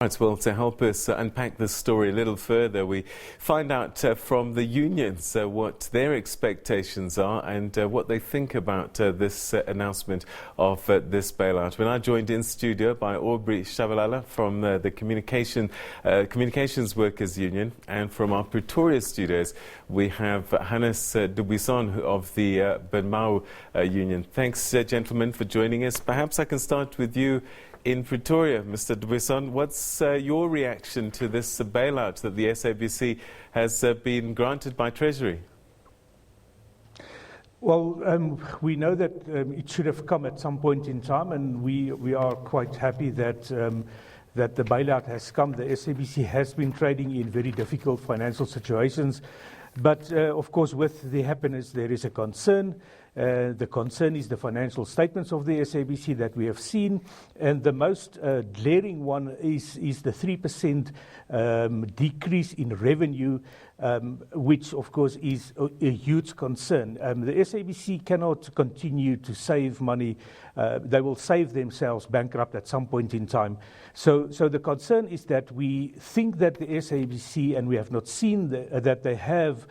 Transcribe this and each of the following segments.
Right, well, to help us unpack this story a little further, we find out from the unions what their expectations are and what they think about this announcement of this bailout. We're now joined in studio by Aubrey Tshabalala from the Communications Workers Union, and from our Pretoria studios we have Hannes Buisson of the Bemawu union. Thanks, gentlemen, for joining us. Perhaps I can start with you in Pretoria, Mr. Buisson. What's your reaction to this bailout that the SABC has been granted by Treasury? Well, we know that it should have come at some point in time, and we are quite happy that that the bailout has come. The SABC has been trading in very difficult financial situations, but of course, with the happiness, there is a concern. The concern is the financial statements of the SABC that we have seen, and the most glaring one is the 3% decrease in revenue, which of course is a huge concern. The SABC cannot continue to save money. They will save themselves bankrupt at some point in time. So the concern is that we think that the SABC, and we have not seen that they have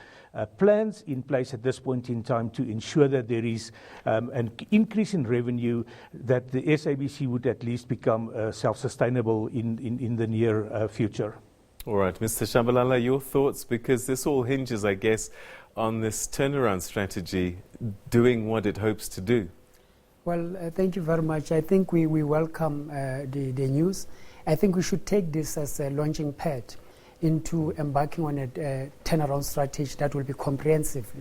plans in place at this point in time to ensure that there is an increase in revenue, that the SABC would at least become self-sustainable in the near future. All right, Mr. Tshabalala, your thoughts, because this all hinges, I guess, on this turnaround strategy doing what it hopes to do. Well, thank you very much. I think we welcome the news. I think we should take this as a launching pad into embarking on a turnaround strategy that will be comprehensive.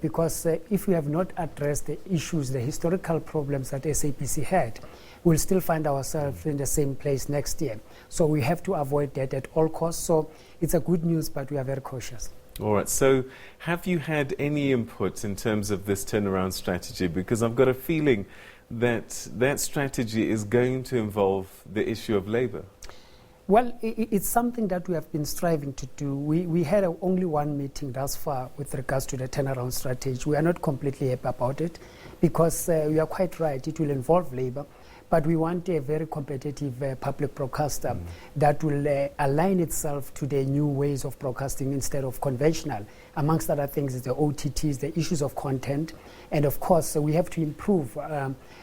Because if we have not addressed the issues, the historical problems that SABC had, we'll still find ourselves in the same place next year. So we have to avoid that at all costs. So it's a good news, but we are very cautious. All right, so have you had any input in terms of this turnaround strategy? Because I've got a feeling that that strategy is going to involve the issue of labour. Well, it's something that we have been striving to do. We had only one meeting thus far with regards to the turnaround strategy. We are not completely happy about it because you are quite right, it will involve labour, but we want a very competitive public broadcaster that will align itself to the new ways of broadcasting instead of conventional. Amongst other things is the OTTs, the issues of content, and of course we have to improve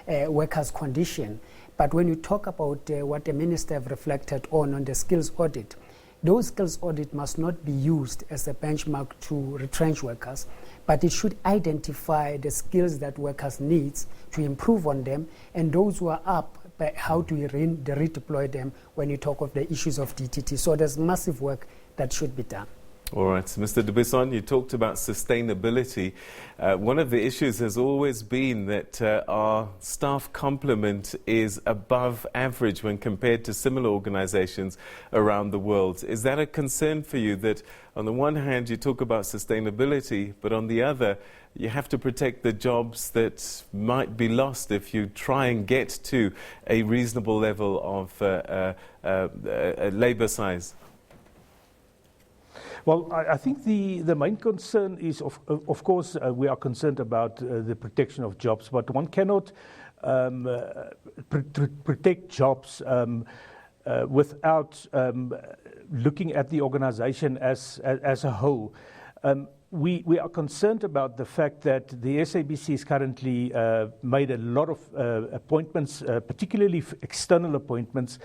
workers' condition. But when you talk about what the minister have reflected on the skills audit, those skills audit must not be used as a benchmark to retrench workers, but it should identify the skills that workers need to improve on them, and those who are up, how do we redeploy them when you talk of the issues of DTT. So there's massive work that should be done. All right, Mr. Buisson, you talked about sustainability. One of the issues has always been that our staff complement is above average when compared to similar organizations around the world. Is that a concern for you, that on the one hand you talk about sustainability, but on the other you have to protect the jobs that might be lost if you try and get to a reasonable level of labor size? Well, I think the main concern is, of course, we are concerned about the protection of jobs, but one cannot protect jobs without looking at the organization as a whole. We are concerned about the fact that the SABC has currently made a lot of appointments, particularly external appointments.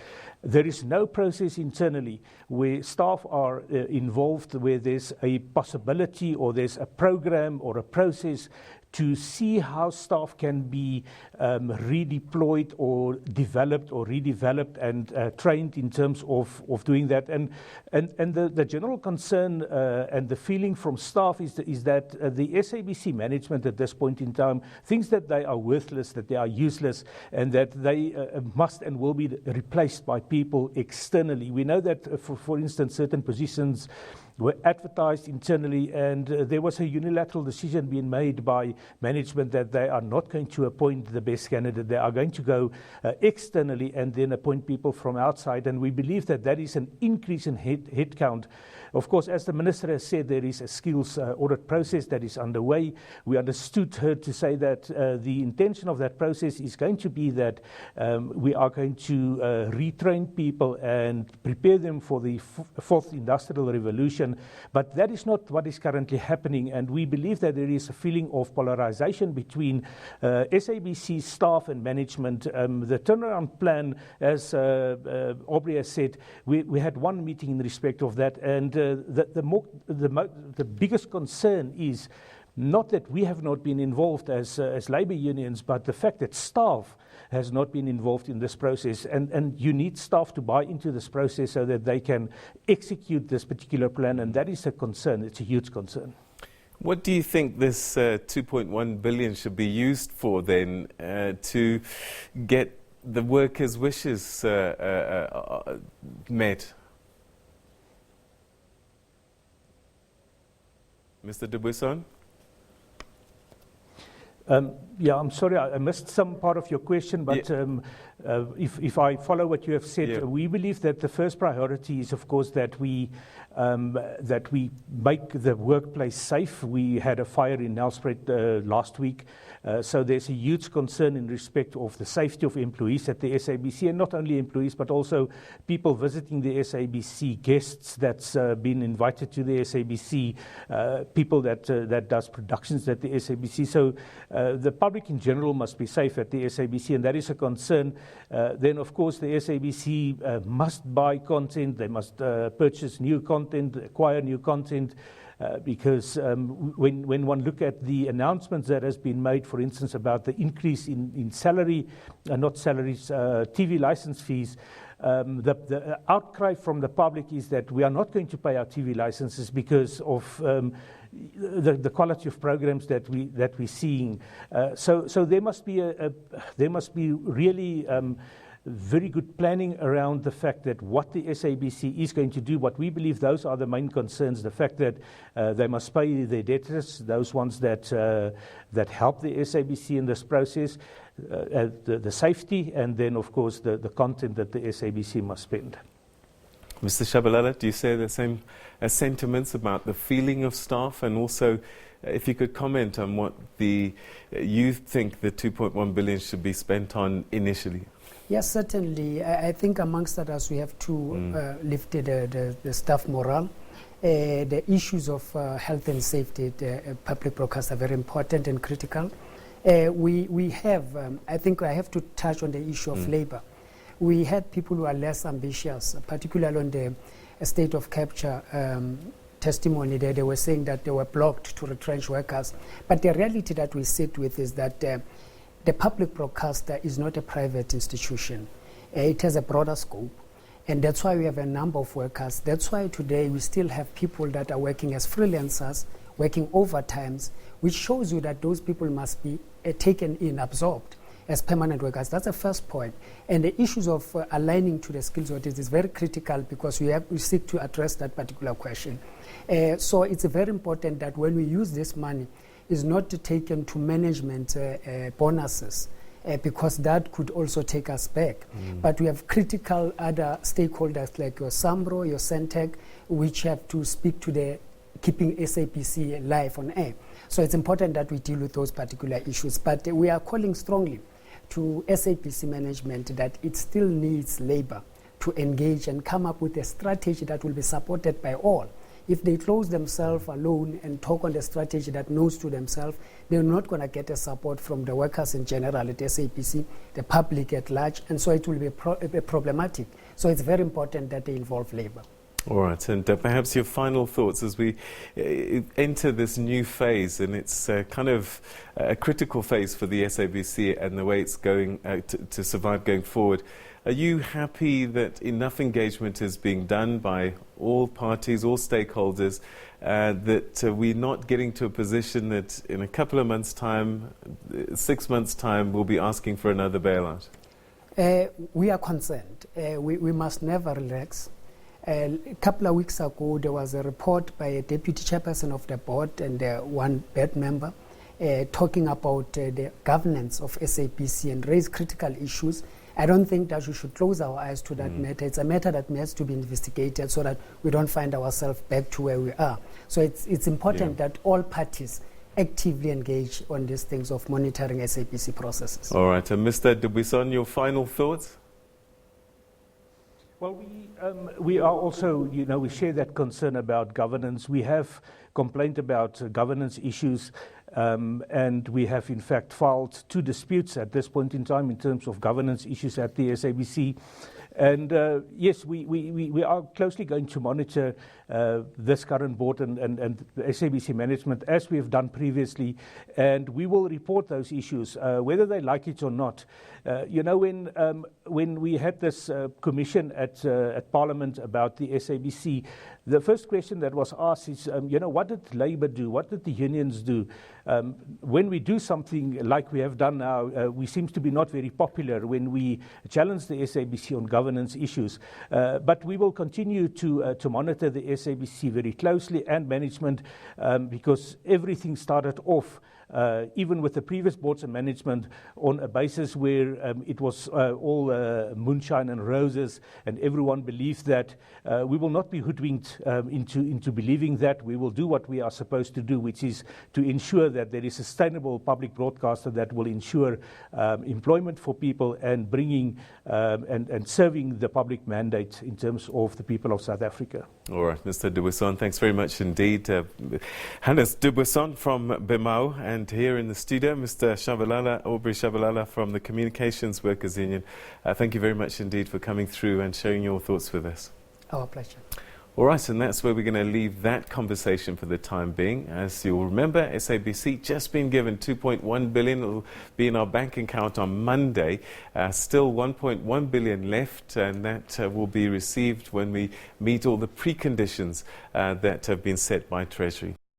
There is no process internally where staff are involved, where there's a possibility or there's a program or a process to see how staff can be redeployed or developed or redeveloped and trained in terms of doing that. And the general concern and the feeling from staff is that the SABC management at this point in time thinks that they are worthless, that they are useless, and that they must and will be replaced by people externally. We know that, for instance, certain positions were advertised internally, and there was a unilateral decision being made by management that they are not going to appoint the best candidate. They are going to go externally and then appoint people from outside, and we believe that that is an increase in headcount. Of course, as the Minister has said, there is a skills audit process that is underway. We understood her to say that the intention of that process is going to be that we are going to retrain people and prepare them for the fourth industrial revolution, but that is not what is currently happening, and we believe that there is a feeling of polarization between SABC staff and management. The turnaround plan, as Aubrey has said, we had one meeting in respect of that, and the biggest concern is not that we have not been involved as labour unions, but the fact that staff has not been involved in this process, and you need staff to buy into this process so that they can execute this particular plan, and that is a concern. It's a huge concern. What do you think this 2.1 billion should be used for then, to get the workers' wishes met? Mr. Buisson? Yeah, I'm sorry, I missed some part of your question, but if I follow what you have said, we believe that the first priority is, of course, that we make the workplace safe. We had a fire in Nelspruit last week, so there's a huge concern in respect of the safety of employees at the SABC, and not only employees, but also people visiting the SABC, guests that's been invited to the SABC, people that does productions at the SABC. So the public in general must be safe at the SABC, and that is a concern. Then, of course, the SABC must buy content. They must purchase new content, acquire new content, because when one look at the announcements that has been made, for instance, about the increase in salary, not salaries, TV license fees, the outcry from the public is that we are not going to pay our TV licenses because of the quality of programs that we're seeing. So there must be really very good planning around the fact that what the SABC is going to do. What we believe those are the main concerns: the fact that they must pay their debtors, those ones that help the SABC in this process, the safety, and then of course the content that the SABC must spend. Mr. Tshabalala, do you share the same sentiments about the feeling of staff, and also if you could comment on what you think the 2.1 billion should be spent on initially? Yes, certainly. I think amongst others we have to lift the staff morale. The issues of health and safety, the public broadcasts are very important and critical. We have, I think I have to touch on the issue of labour. We had people who are less ambitious, particularly on the state of capture testimony there. They were saying that they were blocked to retrench workers. But the reality that we sit with is that the public broadcaster is not a private institution. It has a broader scope, and that's why we have a number of workers. That's why today we still have people that are working as freelancers, working overtimes, which shows you that those people must be taken in, absorbed as permanent workers. That's the first point. And the issues of aligning to the skills audit is very critical, because we seek to address that particular question. So it's very important that when we use this money, is not taken to management bonuses, because that could also take us back. But we have critical other stakeholders like your SAMRO, your Centec, which have to speak to the keeping SABC live on air. So it's important that we deal with those particular issues. But we are calling strongly to SABC management that it still needs labor to engage and come up with a strategy that will be supported by all. If they close themselves alone and talk on the strategy that knows to themselves, they're not going to get the support from the workers in general at SABC, the public at large, and so it will be problematic. So it's very important that they involve labor. All right, and perhaps your final thoughts as we enter this new phase, and it's kind of a critical phase for the SABC and the way it's going to survive going forward. Are you happy that enough engagement is being done by all parties, all stakeholders, that we're not getting to a position that in a couple of months' time, 6 months' time, we'll be asking for another bailout? We are concerned. We must never relax. A couple of weeks ago, there was a report by a deputy chairperson of the board and one board member talking about the governance of SABC and raise critical issues. I don't think that we should close our eyes to that matter. It's a matter that has to be investigated so that we don't find ourselves back to where we are. So it's important that all parties actively engage on these things of monitoring SABC processes. All right, and Mr. Buisson, your final thoughts? Well, we are also, we share that concern about governance. We have complained about governance issues, and we have in fact filed 2 disputes at this point in time in terms of governance issues at the SABC. And yes, we are closely going to monitor this current board and the SABC management as we have done previously, and we will report those issues, whether they like it or not. When we had this commission at Parliament about the SABC, the first question that was asked is, what did Labour do? What did the unions do? When we do something like we have done now, we seem to be not very popular when we challenge the SABC on governance issues. But we will continue to monitor the SABC very closely and management, because everything started off even with the previous boards and management on a basis where it was all moonshine and roses, and everyone believed that. We will not be hoodwinked into believing that. We will do what we are supposed to do, which is to ensure that there is a sustainable public broadcaster that will ensure employment for people and bringing and serving the public mandate in terms of the people of South Africa. All right, Mr. Buisson, thanks very much indeed. Hannes Buisson from Bemawu, and here in the studio, Mr. Tshabalala, Aubrey Tshabalala from the Communications Workers Union. Thank you very much indeed for coming through and sharing your thoughts with us. Our pleasure. All right, and that's where we're going to leave that conversation for the time being. As you'll remember, SABC just been given 2.1 billion. It will be in our bank account on Monday. Still 1.1 billion left, and that will be received when we meet all the preconditions that have been set by Treasury.